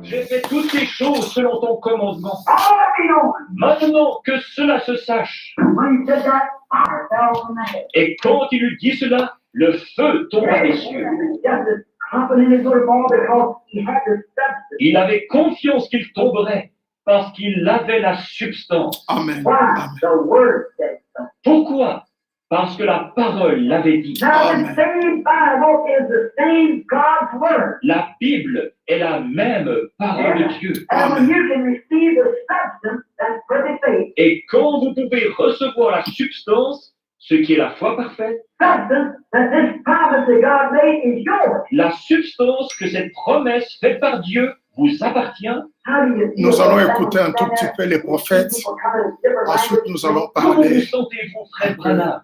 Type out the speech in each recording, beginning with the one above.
J'ai fait toutes ces choses selon ton commandement. All that be known. Maintenant que cela se sache. When he said that, fire fell from the head. Et quand il eut dit cela, le feu tomba des cieux. Just as confident as would fall because he had the substance. Il avait confiance qu'il tomberait parce qu'il avait la substance. Amen. Why? Amen. The word said so. Pourquoi? Parce que la parole l'avait dit. Now Amen. the same Bible is the same God's word. La Bible est la même parole de Dieu. And when you can receive the substance, that's perfect faith. Et quand vous pouvez recevoir la substance, ce qui est la foi parfaite, Substance that this promise that God made is yours. la substance que cette promesse faite par Dieu vous appartient, How do you feel Nous allons about écouter un tout petit peu les prophètes. people coming in different Ensuite, languages? nous allons comment vous parler. sentez-vous, frère Branham,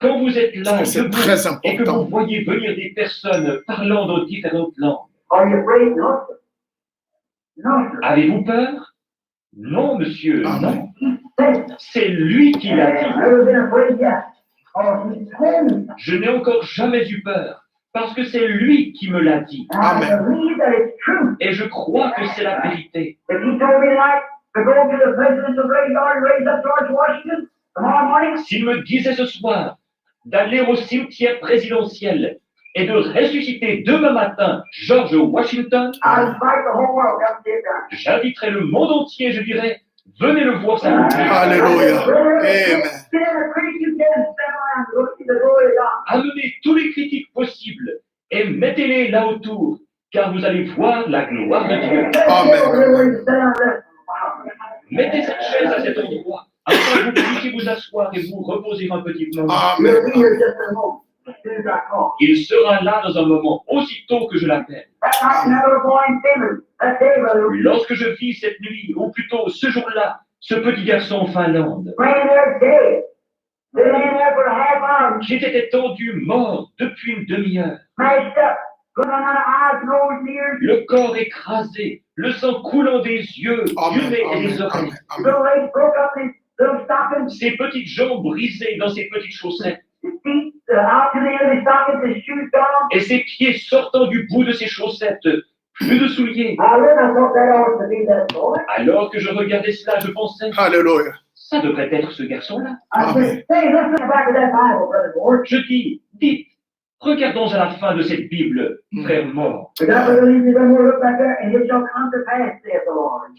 quand vous êtes là, C'est debout, très et que vous important. voyez venir des personnes parlant dans différentes langues? Are you afraid? No, sir. No, sir. Avez-vous peur? Non, monsieur, Amen. non. He said, C'est lui qui l'a I've dit. never been afraid yet. Oh, he told me. Je n'ai encore jamais eu peur, parce que c'est lui qui me l'a dit. And I Amen. believe that it's true. Et je crois que c'est la vérité. If he told me tonight to go to the presidential graveyard and raise up George Washington tomorrow morning, S'il me disait ce soir d'aller au cimetière présidentiel et de ressusciter demain matin George Washington, I'd invite the whole world to come see it done. j'inviterai le monde entier, je dirais, venez le voir s'accomplir. Alléluia. Amen. Get in the creek, you can stand around and go see the glory of God. Amenez tous les critiques possibles et mettez-les là autour, car vous allez voir la gloire de Dieu. Mettez cette chaise à cet endroit, afin que vous puissiez vous asseoir et vous reposer un petit moment. Amen. Il sera là dans un moment, aussitôt que je l'appelle. Lorsque je vis cette nuit, ou plutôt ce jour-là, ce petit garçon en Finlande, qui était étendu mort depuis une demi-heure, le corps écrasé, le sang coulant des yeux, du Amen. nez et des Amen. oreilles, Amen. ses petites jambes brisées dans ses petites chaussettes, et ses pieds sortant du bout de ses chaussettes, plus de souliers. Alors que je regardais cela, je pensais, Alléluia. ça devrait être ce garçon-là. Je dis, dites, regardons à la fin de cette Bible, frère mort.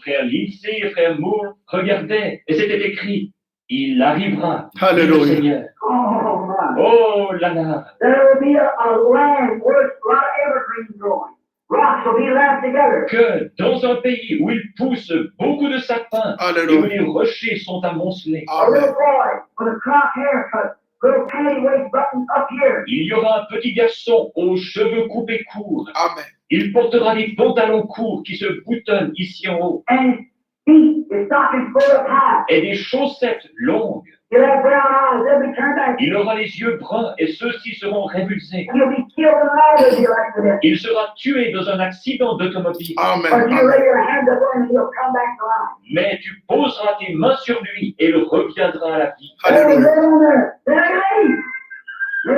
Frère Lindsay et frère Moore regardaient, et c'était écrit, il arrivera, dit le Alléluia. Seigneur. Oh, my. Oh là là, There will be a land where a lot of evergreens growing. Rocks will be left together. que dans un pays où il pousse beaucoup de sapins et où Alléluia. les rochers sont amoncelés, A Amen. little boy with a crop haircut, little panty waist button up here. il y aura un petit garçon aux cheveux coupés courts. Amen. Il portera des pantalons courts qui se boutonnent ici en haut And his feet, his stockings pulled up high. et des chaussettes longues. He'll have brown eyes, they'll be turned back. Il aura les yeux bruns et ceux-ci seront révulsés. He'll be killed in an automobile accident. Il sera tué dans un accident d'automobile. But Amen. you lay your hands upon him, he'll come back to life. Mais tu poseras tes mains sur lui et il reviendra à la vie. Hey, Alléluia. get on there. Hey,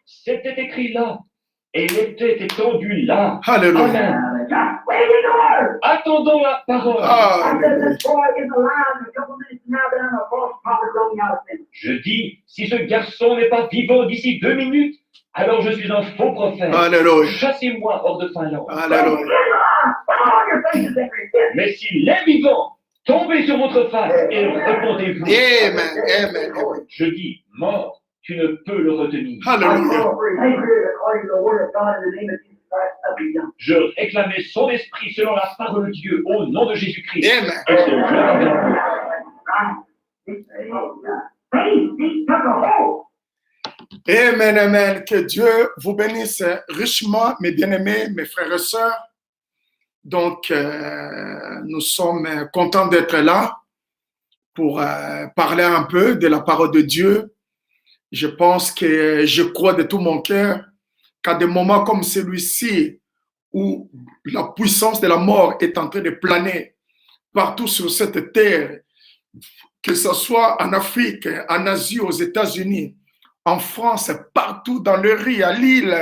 C'était écrit là et il était étendu là. Alléluia. Amen. just waiting on. Attendons la parole. I said Alléluia. this boy is alive in a couple minutes from now, but I'm a false prophet running out of sin. Je dis, si ce garçon n'est pas vivant d'ici 2 minutes, alors je suis un faux prophète. Alléluia. Chassez-moi hors de Finlande. Alléluia. Fall on your faces and repent. Mais s'il est vivant, tombez sur votre face et répondez-vous. Amen. Amen. Je dis, mort, tu ne peux le retenir. I Alléluia. call for his spirit according to the word of God in the name of Jesus Christ of the young. Je réclamais son esprit selon la parole de Dieu au nom de Jésus-Christ. Amen. Et ce jeune Faith, he took a hold. Amen, amen. Que Dieu vous bénisse richement, mes bien-aimés, mes frères et sœurs. Donc, nous sommes contents d'être là pour parler un peu de la parole de Dieu. Je pense que je crois de tout mon cœur qu'à des moments comme celui-ci, où la puissance de la mort est en train de planer partout sur cette terre, que ce soit en Afrique, en Asie, aux États-Unis, en France, partout dans le riz, à Lille,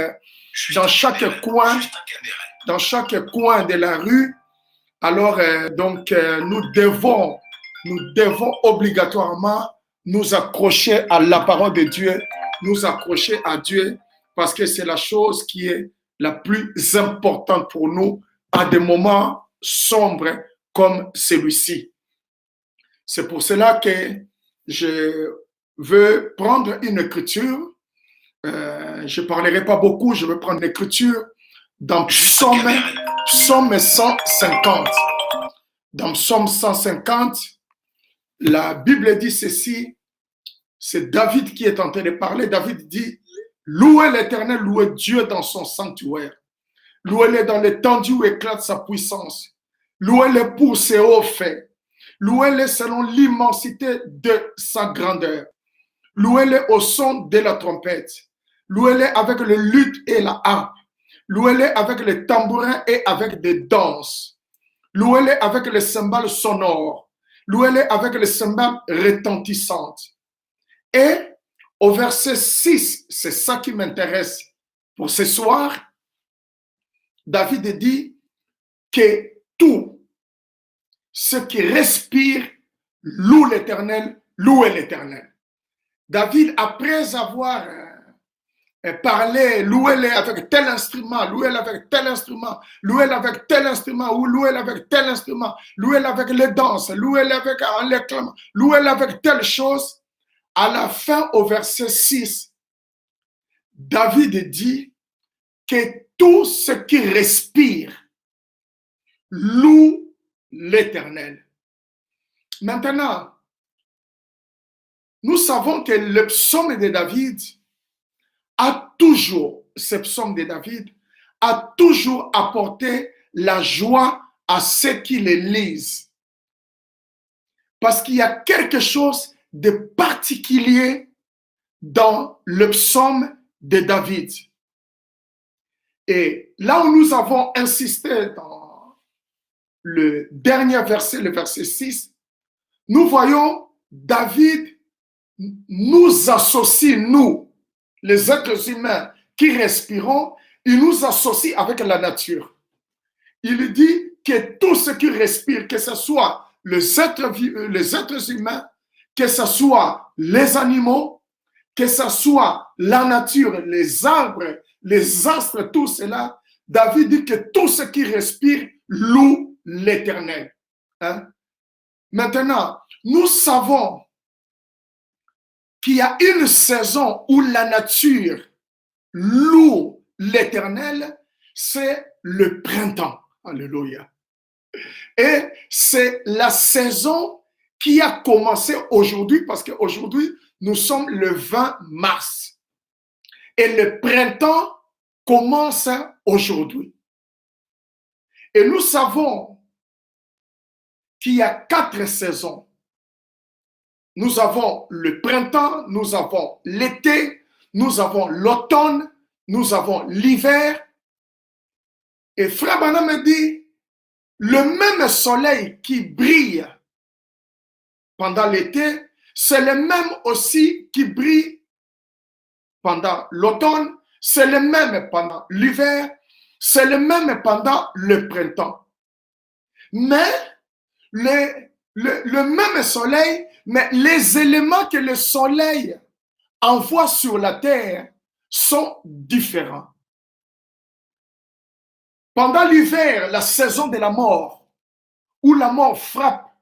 dans chaque coin, dans chaque coin de la rue. Alors, nous devons obligatoirement nous accrocher à la parole de Dieu, nous accrocher à Dieu, parce que c'est la chose qui est la plus importante pour nous à des moments sombres comme celui-ci. C'est pour cela que je veux prendre une écriture. Je ne parlerai pas beaucoup, je veux prendre l'écriture dans Psaume 150. Dans Psaume 150, la Bible dit ceci, c'est David qui est en train de parler. David dit, louez l'Éternel, louez Dieu dans son sanctuaire. Louez-le dans l'étendue où éclate sa puissance. Louez-le pour ses hauts faits. Louez-le selon l'immensité de sa grandeur. Louez-le au son de la trompette. Louez-le avec le luth et la harpe. Louez-le avec le tambourin et avec des danses. Louez-le avec les cymbales sonores. Louez-le avec les cymbales retentissantes. Et au verset 6, c'est ça qui m'intéresse pour ce soir, David dit que tout ce qui respire loue l'Éternel, louez l'Éternel. David, après avoir parlé, louez-le avec tel instrument, louez-le avec tel instrument, louez-le avec tel instrument, ou louez-le avec tel instrument, louez-le avec les danses, louez-le avec en l'éclamant, louez-le avec telle chose. À la fin, au verset 6, David dit que tout ce qui respire loue l'Éternel. Maintenant, nous savons que le psaume de David ce psaume de David a toujours apporté la joie à ceux qui le lisent. Parce qu'il y a quelque chose de particulier dans le psaume de David. Et là où nous avons insisté dans le dernier verset, le verset 6, nous voyons David nous associe, nous, les êtres humains qui respirons, il nous associe avec la nature. Il dit que tout ce qui respire, que ce soit les êtres humains, que ce soit les animaux, que ce soit la nature, les arbres, les astres, tout cela, David dit que tout ce qui respire loue l'Éternel. Hein? Maintenant, nous savons qu'il y a une saison où la nature loue l'Éternel, c'est le printemps. Alléluia. Et c'est la saison qui a commencé aujourd'hui, parce qu'aujourd'hui, nous sommes le 20 mars. Et le printemps commence aujourd'hui. Et nous savons qu'il y a 4 saisons. Nous avons le printemps, nous avons l'été, nous avons l'automne, nous avons l'hiver. Et Frère Branham me dit, le même soleil qui brille pendant l'été, c'est le même aussi qui brille pendant l'automne, c'est le même pendant l'hiver, c'est le même pendant le printemps. Mais le même soleil, mais les éléments que le soleil envoie sur la terre sont différents. Pendant l'hiver, la saison de la mort, où la mort frappe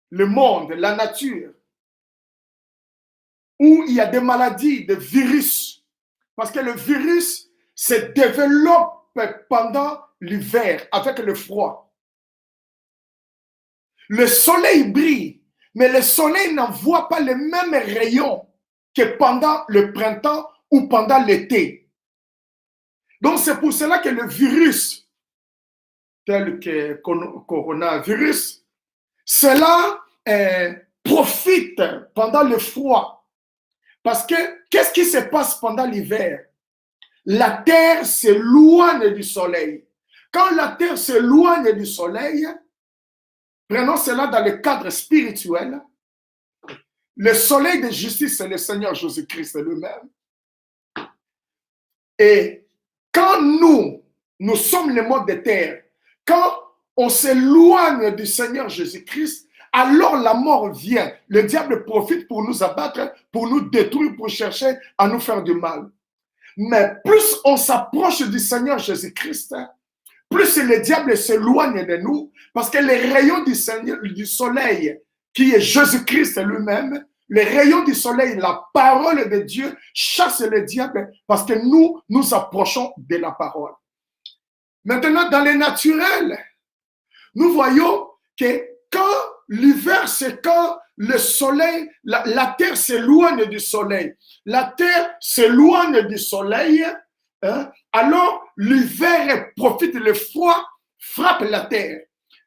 le monde, la nature, où il y a des maladies, des virus, parce que le virus se développe pendant l'hiver avec le froid. Le soleil brille, mais le soleil n'envoie pas les mêmes rayons que pendant le printemps ou pendant l'été. Donc c'est pour cela que le virus, tel que coronavirus, cela profite pendant le froid. Parce que qu'est-ce qui se passe pendant l'hiver? La terre s'éloigne du soleil. Quand la terre s'éloigne du soleil, prenons cela dans le cadre spirituel, le soleil de justice, c'est le Seigneur Jésus-Christ lui-même. Et quand nous Nous sommes les maux de terre. Quand on s'éloigne du Seigneur Jésus-Christ, alors la mort vient. Le diable profite pour nous abattre, pour nous détruire, pour chercher à nous faire du mal. Mais plus on s'approche du Seigneur Jésus-Christ, plus le diable s'éloigne de nous, parce que les rayons du soleil, qui est Jésus-Christ lui-même, les rayons du soleil, la parole de Dieu, chasse le diable, parce que nous nous approchons de la parole. Maintenant, dans le naturel, nous voyons que quand l'hiver, c'est quand le soleil, la terre s'éloigne du soleil. La terre s'éloigne du soleil, hein, alors l'hiver profite, le froid frappe la terre.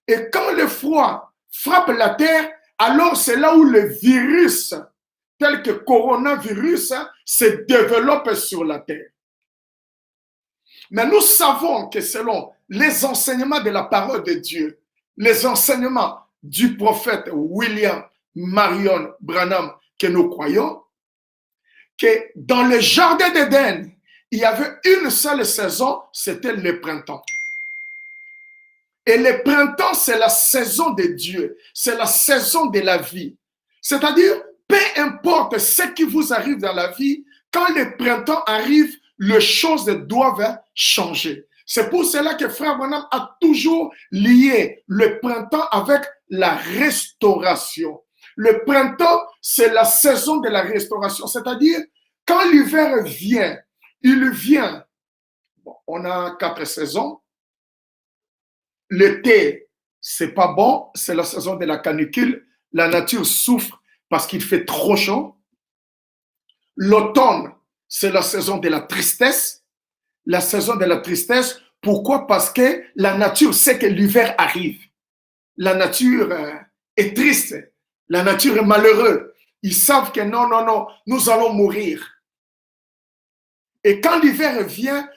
Et quand le froid frappe la terre, alors c'est là où le virus, tel que coronavirus, se développe sur la terre. Mais nous savons que selon les enseignements de la parole de Dieu, les enseignements du prophète William Marion Branham que nous croyons, que dans le jardin d'Éden, il y avait une seule saison, c'était le printemps. Et le printemps, c'est la saison de Dieu, c'est la saison de la vie. C'est-à-dire, peu importe ce qui vous arrive dans la vie, quand le printemps arrive, les choses doivent changer. C'est pour cela que Frère Branham a toujours lié le printemps avec la restauration. Le printemps, c'est la saison de la restauration. C'est-à-dire, quand l'hiver vient, il vient. Bon, on a 4 saisons. L'été, c'est pas bon, c'est la saison de la canicule. La nature souffre parce qu'il fait trop chaud. L'automne, c'est la saison de la tristesse. La saison de la tristesse, pourquoi? Parce que la nature sait que l'hiver arrive. La nature est triste. La nature est malheureuse. Ils savent que non, non, non, nous allons mourir. Et quand l'hiver vient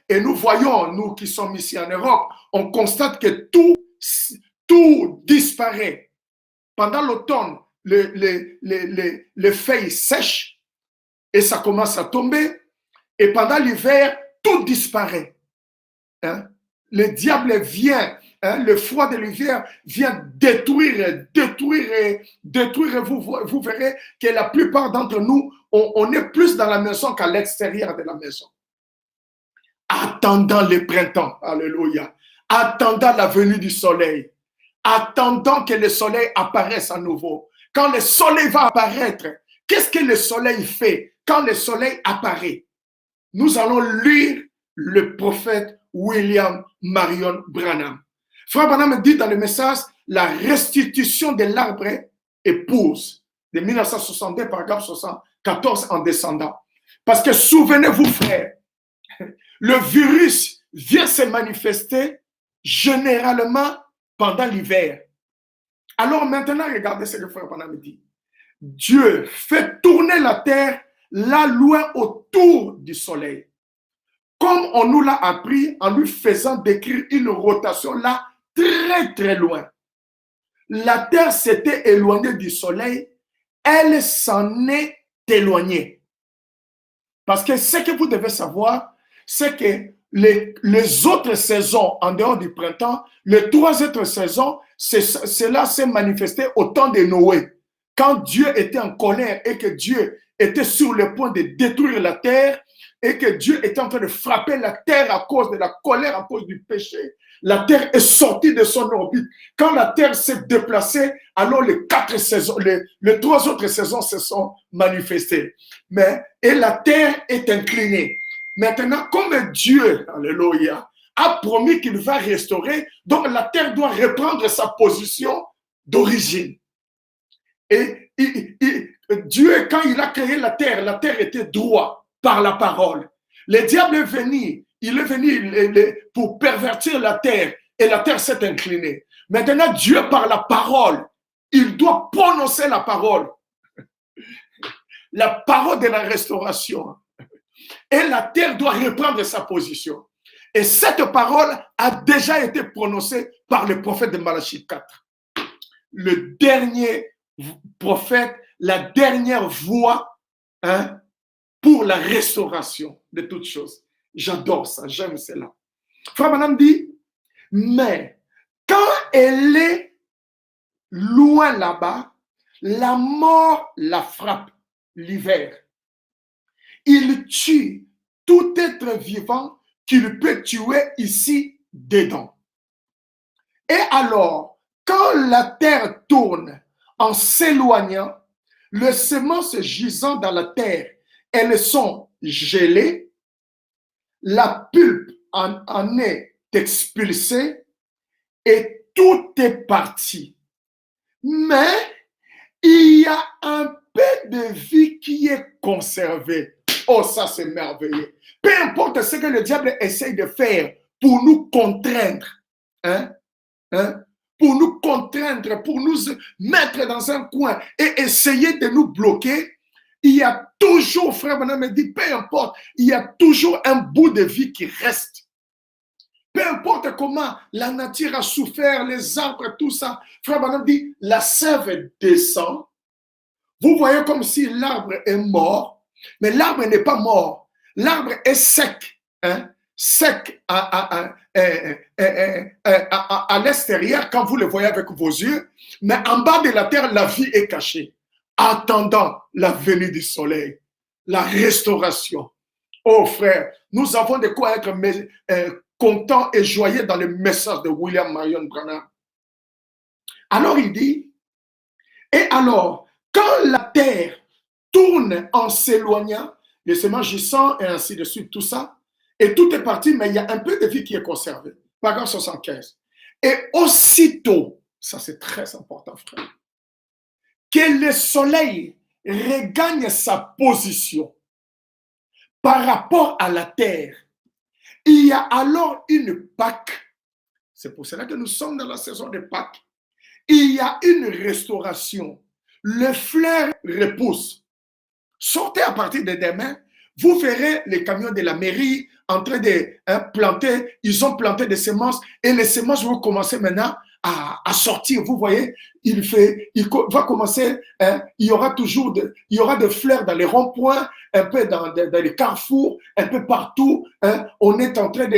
et nous voyons, nous qui sommes ici en Europe, on constate que tout disparaît. Pendant l'automne, les feuilles sèchent et ça commence à tomber. Et pendant l'hiver, tout disparaît. Hein? Le diable vient, hein? Le froid de l'hiver vient détruire. Vous verrez que la plupart d'entre nous, on est plus dans la maison qu'à l'extérieur de la maison. Attendant le printemps, alléluia. Attendant la venue du soleil. Attendant que le soleil apparaisse à nouveau. Quand le soleil va apparaître, qu'est-ce que le soleil fait quand le soleil apparaît? Nous allons lire le prophète William Marion Branham. Frère Branham dit dans le message la restitution de l'arbre épouse de 1962, paragraphe 74 en descendant. Parce que souvenez-vous, frère, le virus vient se manifester généralement pendant l'hiver. Alors maintenant, regardez ce que frère Branham dit. Dieu fait tourner la terre là loin autour du soleil. Comme on nous l'a appris en lui faisant décrire une rotation là très très loin. La terre s'était éloignée du soleil, elle s'en est éloignée. Parce que ce que vous devez savoir, c'est que les autres saisons en dehors du printemps, les 3 autres saisons, cela s'est manifesté au temps de Noé. Quand Dieu était en colère et que Dieu était sur le point de détruire la terre et que Dieu était en train de frapper la terre à cause de la colère, à cause du péché, la terre est sortie de son orbite. Quand la terre s'est déplacée, alors les 3 autres saisons se sont manifestées. Et la terre est inclinée. Maintenant, comme Dieu, alléluia, a promis qu'il va restaurer, donc la terre doit reprendre sa position d'origine. Et Dieu, quand il a créé la terre était droite par la parole. Le diable est venu, il est venu pour pervertir la terre et la terre s'est inclinée. Maintenant, Dieu, par la parole, il doit prononcer la parole de la restauration. Et la terre doit reprendre sa position. Et cette parole a déjà été prononcée par le prophète de Malachie 4. Le dernier prophète, la dernière voix, hein, pour la restauration de toutes choses. J'adore ça, j'aime cela. Frère Branham dit, mais quand elle est loin là-bas, la mort la frappe l'hiver. Il tue tout être vivant qu'il peut tuer ici dedans. Et alors, quand la terre tourne en s'éloignant, les semences gisant dans la terre, elles sont gelées, la pulpe en est expulsée et tout est parti. Mais il y a un peu de vie qui est conservé. Oh, ça c'est merveilleux. Peu importe ce que le diable essaye de faire pour nous contraindre, pour nous contraindre, pour nous mettre dans un coin et essayer de nous bloquer, il y a toujours, frère Branham me dit, peu importe, il y a toujours un bout de vie qui reste. Peu importe comment la nature a souffert, les arbres, tout ça, frère Branham dit, la sève descend. Vous voyez comme si l'arbre est mort, mais l'arbre n'est pas mort. L'arbre est sec, sec à l'extérieur quand vous le voyez avec vos yeux, mais en bas de la terre, la vie est cachée, attendant la venue du soleil, la restauration. Oh frère, nous avons de quoi être contents et joyeux dans le message de William Marion Branham. Alors il dit, et alors, quand la terre tourne en s'éloignant, les semences gisant et ainsi de suite, tout ça, et tout est parti, mais il y a un peu de vie qui est conservée. Paragraphe 75. Et aussitôt, ça c'est très important, frère, que le soleil regagne sa position par rapport à la terre, il y a alors une Pâque. C'est pour cela que nous sommes dans la saison de Pâques. Il y a une restauration. Le fleur repousse. Sortez à partir de demain, vous verrez les camions de la mairie en train de planter. Ils ont planté des semences et les semences vont commencer maintenant à sortir. Vous voyez, il va commencer, il y aura des fleurs dans les ronds-points, un peu dans les carrefours, un peu partout. On est en train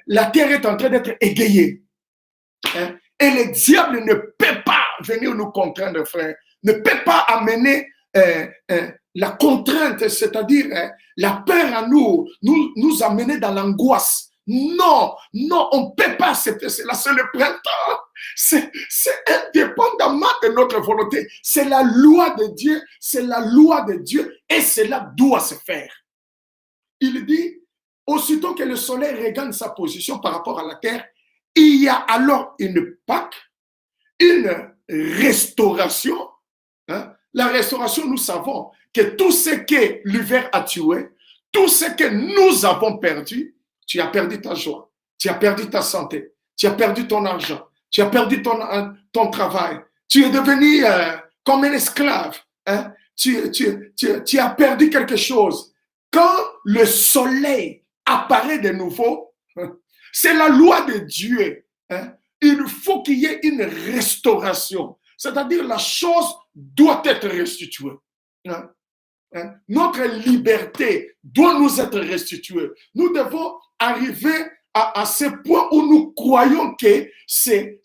la terre est en train d'être égayée. Et le diable ne peut pas venir nous contraindre, frère, ne peut pas amener la contrainte, c'est-à-dire la peur à nous amener dans l'angoisse. Non, on ne peut pas accepter cela, c'est le printemps. C'est indépendamment de notre volonté. C'est la loi de Dieu, et cela doit se faire. Il dit, aussitôt que le soleil regagne sa position par rapport à la terre, il y a alors une Pâque, une restauration. La restauration, nous savons que tout ce que l'hiver a tué, tout ce que nous avons perdu, tu as perdu ta joie, tu as perdu ta santé, tu as perdu ton argent, tu as perdu ton travail, tu es devenu comme un esclave, tu as perdu quelque chose. Quand le soleil apparaît de nouveau, c'est la loi de Dieu. Il faut qu'il y ait une restauration. C'est-à-dire la chose doit être restituée. Notre liberté doit nous être restituée. Nous devons arriver à ce point où nous croyons que c'est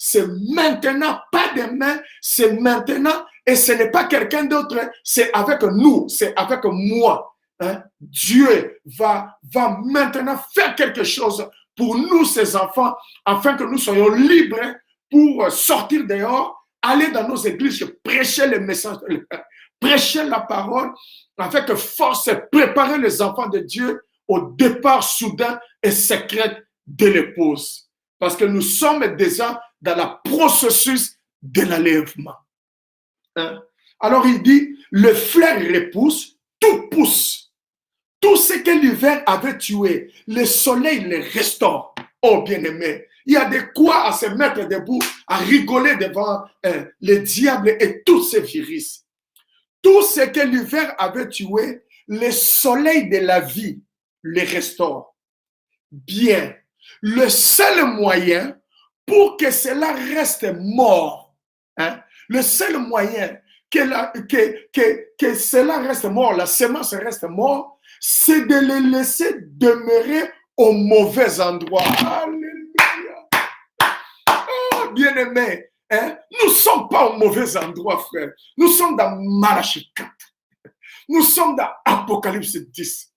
maintenant, pas demain, c'est maintenant, et ce n'est pas quelqu'un d'autre, c'est avec nous, c'est avec moi. Dieu va maintenant faire quelque chose pour nous, ses enfants, afin que nous soyons libres pour sortir dehors, aller dans nos églises, prêcher le message, prêcher la parole, afin que force et préparer les enfants de Dieu au départ soudain et secret de l'épouse. Parce que nous sommes déjà dans le processus de l'enlèvement. Alors il dit, le fleur repousse, tout pousse. Tout ce que l'hiver avait tué, le soleil le restaure. Oh bien-aimé, il y a de quoi à se mettre debout, à rigoler devant le diable et tous ses virus. Tout ce que l'hiver avait tué, le soleil de la vie le restaure. Bien, le seul moyen pour que cela reste mort, le seul moyen que cela reste mort, la semence reste mort, c'est de les laisser demeurer au mauvais endroit. Alléluia. Oh, bien-aimé, hein? Nous ne sommes pas au mauvais endroit, frère. Nous sommes dans Malachie 4. Nous sommes dans Apocalypse 10.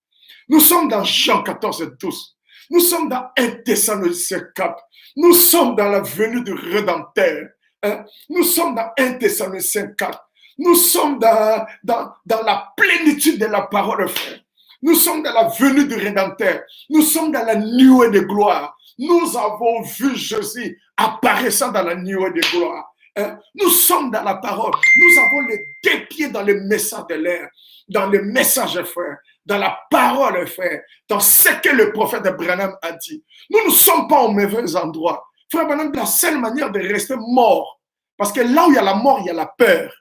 Nous sommes dans Jean 14, 12. Nous sommes dans 1 Thessaloniciens 4. Nous sommes dans la venue du Rédempteur. Hein? Nous sommes dans 1 Thessaloniciens 4. Nous sommes dans la plénitude de la parole, frère. Nous sommes dans la venue du Rédempteur. Nous sommes dans la nuée de gloire. Nous avons vu Jésus apparaissant dans la nuée de gloire. Hein? Nous sommes dans la parole. Nous avons les deux pieds dans le message de l'air, dans le message, frère, dans la parole, frère, dans ce que le prophète Branham a dit. Nous ne sommes pas au mauvais endroit. Frère Branham, la seule manière de rester mort, parce que là où il y a la mort, il y a la peur.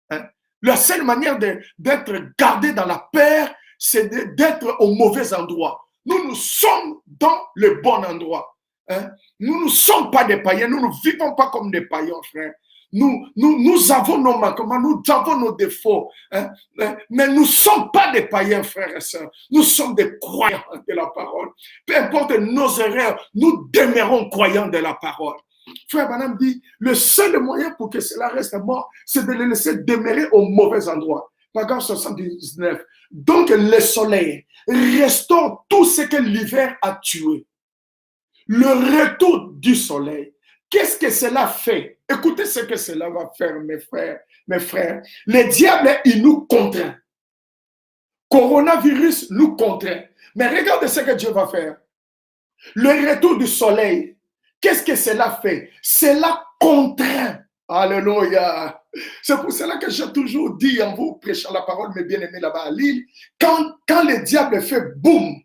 Hein? La seule manière d'être gardé dans la peur, c'est d'être au mauvais endroit. Nous sommes dans le bon endroit. Hein? Nous ne sommes pas des païens, nous ne vivons pas comme des païens, frère. Nous avons nos manquements, nous avons nos défauts, hein? Mais nous ne sommes pas des païens, frères et sœurs. Nous sommes des croyants de la parole. Peu importe nos erreurs, nous demeurons croyants de la parole. Frère Branham dit, le seul moyen pour que cela reste mort, c'est de les laisser demeurer au mauvais endroit. Paragraphe 79. Donc le soleil restaure tout ce que l'hiver a tué. Le retour du soleil, qu'est-ce que cela fait? Écoutez ce que cela va faire, mes frères. Le diable, il nous contraint. Coronavirus nous contraint. Mais regardez ce que Dieu va faire. Le retour du soleil, qu'est-ce que cela fait? Cela contraint. Alléluia. C'est pour cela que j'ai toujours dit en vous prêchant la parole, mes bien-aimés là-bas à Lille, quand le diable fait boum,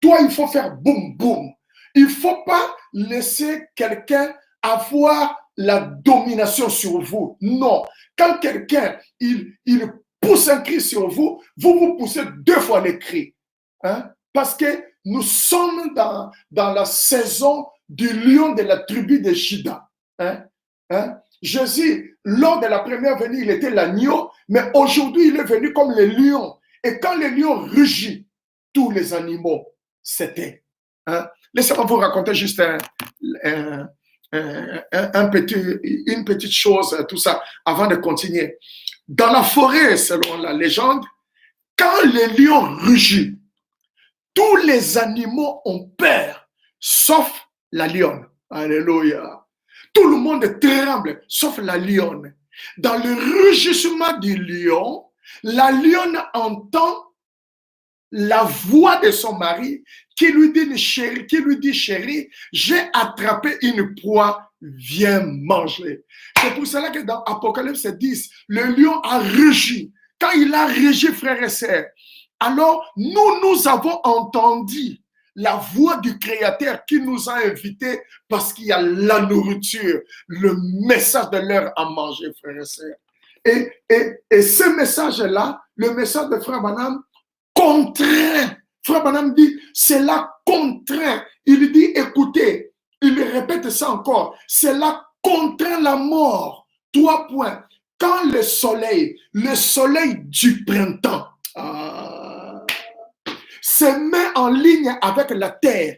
toi il faut faire boum, boum. Il ne faut pas laisser quelqu'un avoir la domination sur vous. Non. Quand quelqu'un il pousse un cri sur vous, vous poussez deux fois le cri. Hein? Parce que nous sommes dans la saison du lion de la tribu de Juda. Hein? Hein? Jésus, lors de la première venue, il était l'agneau, mais aujourd'hui, il est venu comme le lion. Et quand le lion rugit, tous les animaux s'éteignent. Hein? Laissez-moi vous raconter juste une petite chose, tout ça, avant de continuer. Dans la forêt, selon la légende, quand le lion rugit, tous les animaux ont peur, sauf la lionne. Alléluia. Tout le monde tremble, sauf la lionne. Dans le rugissement du lion, la lionne entend la voix de son mari qui lui dit, chérie, j'ai attrapé une proie, viens manger. C'est pour cela que dans Apocalypse 10, le lion a rugi. Quand il a rugi, frères et sœurs, alors nous avons entendu la voix du Créateur qui nous a invités parce qu'il y a la nourriture, le message de l'heure à manger, frères et sœurs. Et ce message-là, le message de Frère Branham, contraint. Frère Branham dit, cela contraint. Il dit, écoutez, il répète ça encore, cela contraint la mort. 3 points. Quand le soleil du printemps, se met en ligne avec la terre,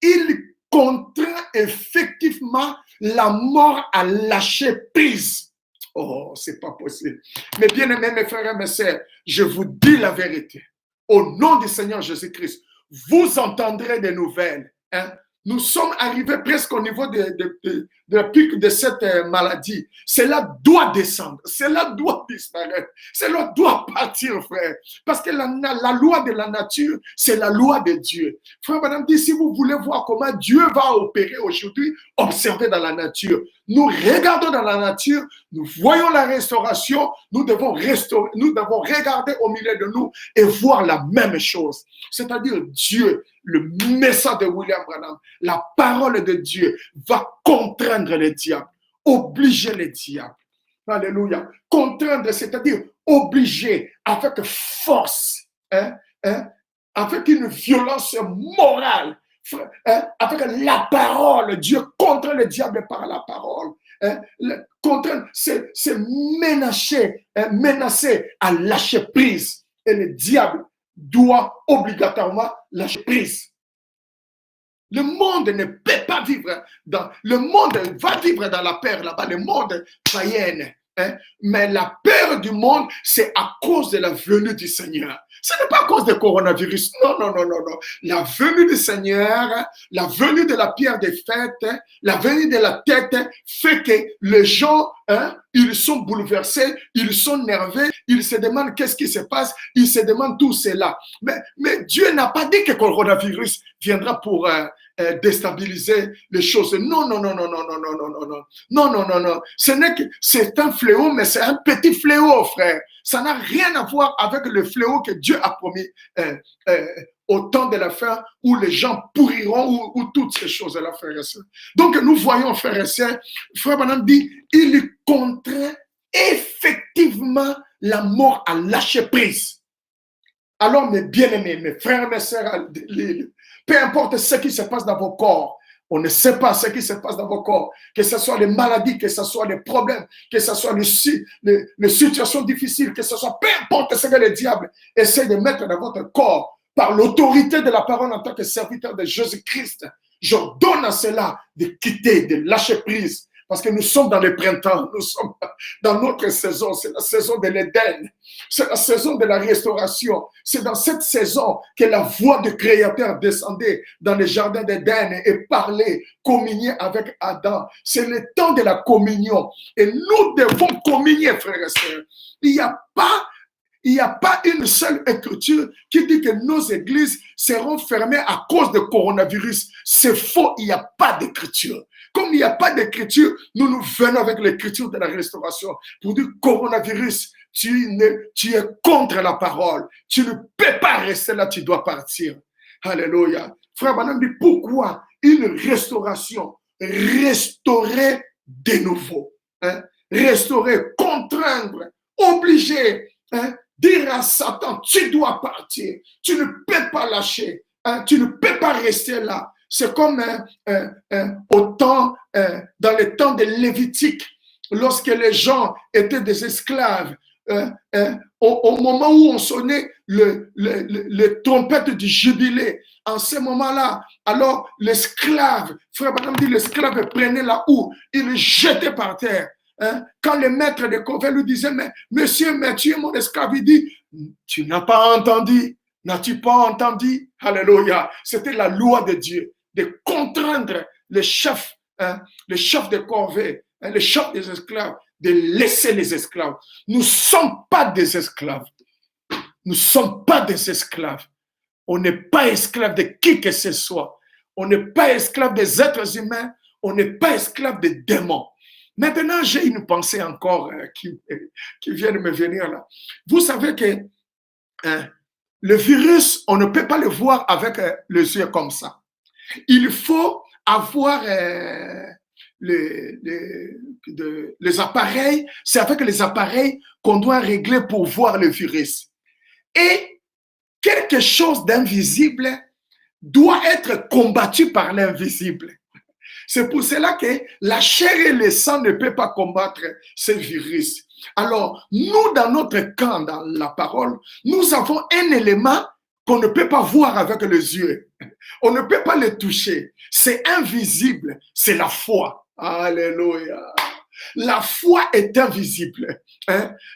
il contraint effectivement la mort à lâcher prise. Oh, c'est pas possible. Mais bien aimés, mes frères et mes sœurs, je vous dis la vérité. Au nom du Seigneur Jésus-Christ, vous entendrez des nouvelles. Hein? Nous sommes arrivés presque au niveau de pic de cette maladie. Cela doit descendre. Cela doit disparaître. Cela doit partir, frère. Parce que la loi de la nature, c'est la loi de Dieu. Frère Madame dit, si vous voulez voir comment Dieu va opérer aujourd'hui, observez dans la nature. Nous regardons dans la nature, nous voyons la restauration, nous devons regarder au milieu de nous et voir la même chose. C'est-à-dire Dieu, le message de William Branham, la parole de Dieu va contraindre les diables, obliger les diables. Alléluia. Contraindre, c'est-à-dire obliger avec force, avec une violence morale, avec la parole. Dieu contre le diable par la parole. Contraindre, c'est menacer, menacer à lâcher prise. Et le diable doit obligatoirement lâcher prise. Le monde ne peut pas vivre dans... Le monde va vivre dans la peur là-bas, le monde païen. Mais la peur du monde, c'est à cause de la venue du Seigneur. Ce n'est pas à cause du coronavirus. Non, non, non, non, non. La venue du Seigneur, la venue de la pierre des fêtes, la venue de la tête fait que les gens, ils sont bouleversés, ils sont nerveux, ils se demandent qu'est-ce qui se passe, ils se demandent tout cela. Mais Dieu n'a pas dit que le coronavirus viendra pour déstabiliser les choses. Non, non, non, non, non, non, non, non, non, non, non, non, non, non. Ce n'est que c'est un fléau, mais c'est un petit fléau, frère. Ça n'a rien à voir avec le fléau que Dieu a promis au temps de la fin où les gens pourriront ou toutes ces choses-là, frères et sœurs. Donc, nous voyons, frères et sœurs, frère Branham dit, il contraint effectivement la mort à lâcher prise. Alors, mes bien-aimés, mes frères et mes sœurs, peu importe ce qui se passe dans vos corps, on ne sait pas ce qui se passe dans vos corps, que ce soit les maladies, que ce soit les problèmes, que ce soit les situations difficiles, que ce soit peu importe ce que le diable essaie de mettre dans votre corps, par l'autorité de la parole en tant que serviteur de Jésus-Christ, j'ordonne à cela de quitter, de lâcher prise. Parce que nous sommes dans le printemps, nous sommes dans notre saison, c'est la saison de l'Éden, c'est la saison de la restauration. C'est dans cette saison que la voix du Créateur descendait dans le jardin d'Éden et parlait, communiait avec Adam. C'est le temps de la communion. Et nous devons communier, frères et sœurs. Il n'y a pas une seule écriture qui dit que nos églises seront fermées à cause du coronavirus. C'est faux, il n'y a pas d'écriture. Comme il n'y a pas d'écriture, nous venons avec l'écriture de la restauration. Pour dire coronavirus, tu es contre la parole. Tu ne peux pas rester là, tu dois partir. Alléluia. Frère Branham dit pourquoi une restauration, restaurer de nouveau, restaurer, contraindre, obliger, dire à Satan, tu dois partir, tu ne peux pas lâcher, tu ne peux pas rester là. C'est comme dans le temps de Lévitique, lorsque les gens étaient des esclaves, au moment où on sonnait le trompette du jubilé, en ce moment-là, alors l'esclave, frère Branham dit, l'esclave prenait la houe, il le jetait par terre. Quand le maître de corvée lui disait, mais monsieur, mais tu es mon esclave, il dit, tu n'as pas entendu, n'as-tu pas entendu? Alléluia. C'était la loi de Dieu, de contraindre les chefs de corvée, les chefs des esclaves, de laisser les esclaves. Nous ne sommes pas des esclaves. Nous ne sommes pas des esclaves. On n'est pas esclave de qui que ce soit. On n'est pas esclave des êtres humains. On n'est pas esclave des démons. Maintenant, j'ai une pensée encore qui vient de me venir là. Vous savez que le virus, on ne peut pas le voir avec les yeux comme ça. Il faut avoir les appareils. C'est avec les appareils qu'on doit régler pour voir le virus. Et quelque chose d'invisible doit être combattu par l'invisible. C'est pour cela que la chair et le sang ne peuvent pas combattre ce virus. Alors, nous, dans notre camp, dans la parole, nous avons un élément qu'on ne peut pas voir avec les yeux. On ne peut pas le toucher. C'est invisible. C'est la foi. Alléluia. La foi est invisible.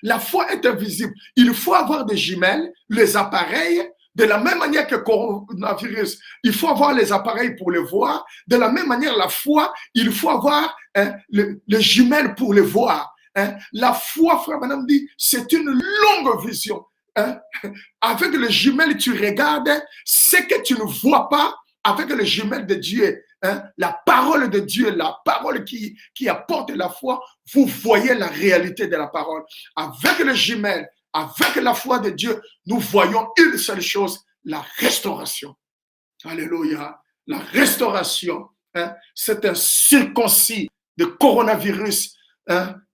La foi est invisible. Il faut avoir des jumelles, les appareils. De la même manière que le coronavirus, il faut avoir les appareils pour le voir. De la même manière, la foi, il faut avoir les jumelles pour le voir. La foi, frère Branham dit, c'est une longue vision. Avec les jumelles, tu regardes ce que tu ne vois pas avec les jumelles de Dieu. La parole de Dieu, la parole qui apporte la foi, vous voyez la réalité de la parole. Avec les jumelles, avec la foi de Dieu, nous voyons une seule chose, la restauration. Alléluia. La restauration. C'est un circoncis de coronavirus.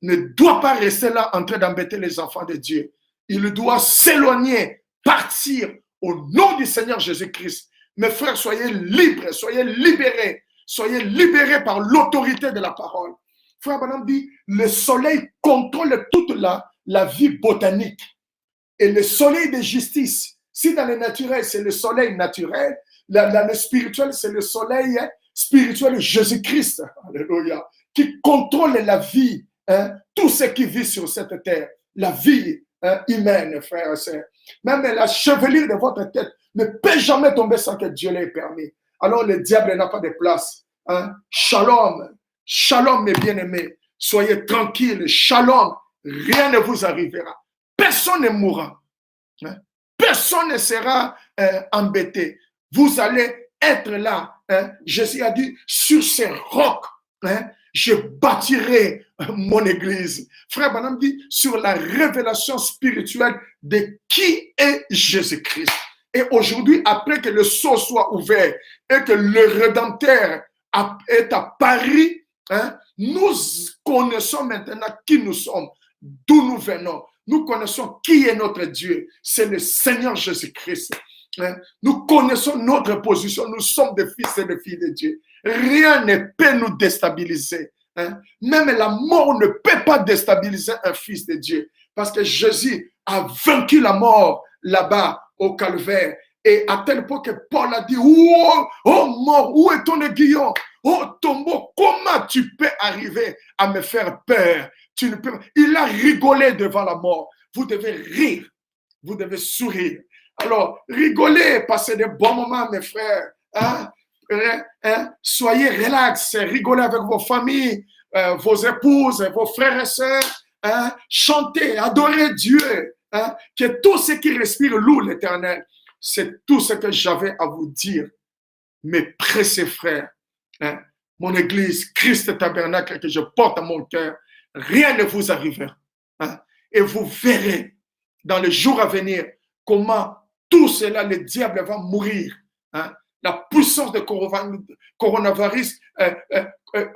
Ne doit pas rester là en train d'embêter les enfants de Dieu. Il doit s'éloigner, partir au nom du Seigneur Jésus-Christ. Mes frères, soyez libres, soyez libérés par l'autorité de la parole. Frère Branham dit, le soleil contrôle toute la vie botanique. Et le soleil de justice, si dans le naturel, c'est le soleil naturel, dans le spirituel, c'est le soleil spirituel Jésus-Christ, alléluia, qui contrôle la vie, tout ce qui vit sur cette terre, la vie humaine, frère et sœur. Même la chevelure de votre tête ne peut jamais tomber sans que Dieu l'ait permis. Alors le diable n'a pas de place. Shalom, shalom mes bien-aimés, soyez tranquilles, shalom, rien ne vous arrivera. Personne ne mourra. Personne ne sera embêté. Vous allez être là. Jésus a dit, sur ces rocs, je bâtirai mon église. Frère Branham dit, sur la révélation spirituelle de qui est Jésus-Christ. Et aujourd'hui, après que le sceau soit ouvert et que le Rédempteur est à Paris, nous connaissons maintenant qui nous sommes, d'où nous venons. Nous connaissons qui est notre Dieu. C'est le Seigneur Jésus-Christ. Nous connaissons notre position. Nous sommes des fils et des filles de Dieu. Rien ne peut nous déstabiliser. Même la mort ne peut pas déstabiliser un fils de Dieu. Parce que Jésus a vaincu la mort là-bas au calvaire. Et à tel point que Paul a dit, oh mort, où est ton aiguillon? Oh tombeau, comment tu peux arriver à me faire peur? Tu ne peux pas. Il a rigolé devant la mort. Vous devez rire. Vous devez sourire. Alors, rigolez, passez de bons moments, mes frères. Soyez relax, rigolez avec vos familles, vos épouses, vos frères et sœurs. Chantez, adorez Dieu. Que tout ce qui respire loue l'Éternel. C'est tout ce que j'avais à vous dire, mes précieux frères. Mon église, Christ Tabernacle, que je porte à mon cœur, rien ne vous arrivera. Et vous verrez dans les jours à venir comment tout cela, le diable va mourir. La puissance de coronavirus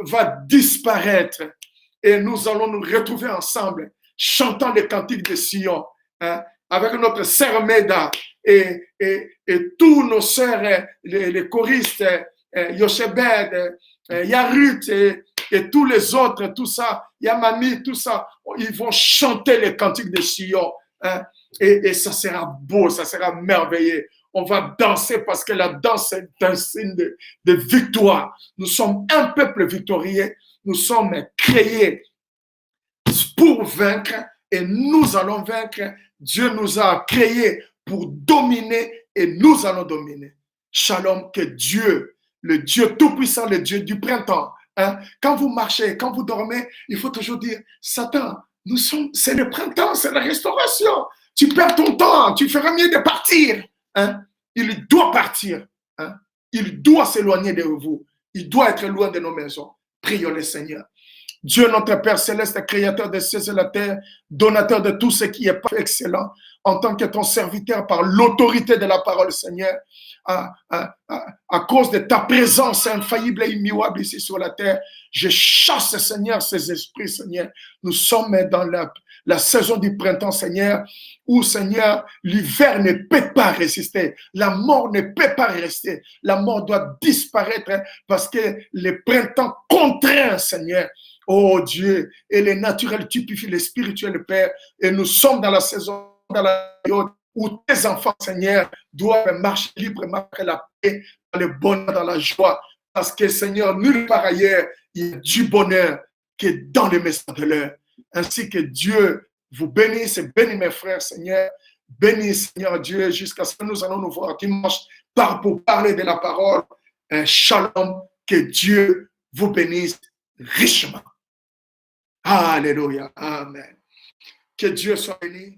va disparaître. Et nous allons nous retrouver ensemble, chantant les cantiques de Sion, avec notre sœur Meda et tous nos sœurs, les choristes, Yochebed, Yarut et tous les autres, tout ça, Yamami, tout ça, ils vont chanter les cantiques de Sion. Et ça sera beau, ça sera merveilleux. On va danser parce que la danse est un signe de victoire. Nous sommes un peuple victorieux. Nous sommes créés pour vaincre et nous allons vaincre. Dieu nous a créés pour dominer et nous allons dominer. Shalom, que Dieu, le Dieu tout-puissant, le Dieu du printemps, quand vous marchez, quand vous dormez, il faut toujours dire, Satan, c'est le printemps, c'est la restauration. Tu perds ton temps, tu feras mieux de partir. Il doit partir. Il doit s'éloigner de vous. Il doit être loin de nos maisons. Prions le Seigneur. Dieu, notre Père céleste, créateur des cieux et de la terre, donateur de tout ce qui est excellent, en tant que ton serviteur, par l'autorité de la parole, Seigneur, à cause de ta présence infaillible et immuable ici sur la terre, je chasse, Seigneur, ces esprits, Seigneur. Nous sommes dans la saison du printemps, Seigneur, où, Seigneur, l'hiver ne peut pas résister, la mort ne peut pas rester, la mort doit disparaître parce que le printemps contraint, Seigneur. Oh Dieu, et le naturel typifie le spirituel, Père, et nous sommes dans la saison, dans la période où tes enfants, Seigneur, doivent marcher librement après la paix, dans le bonheur, dans la joie, parce que, Seigneur, nulle part ailleurs, il y a du bonheur qui est dans les maisons de l'heure. Ainsi que Dieu vous bénisse et bénisse mes frères, Seigneur. Bénisse, Seigneur Dieu, jusqu'à ce que nous allons nous voir dimanche pour parler de la parole. Shalom, que Dieu vous bénisse richement. Alléluia. Amen. Que Dieu soit béni.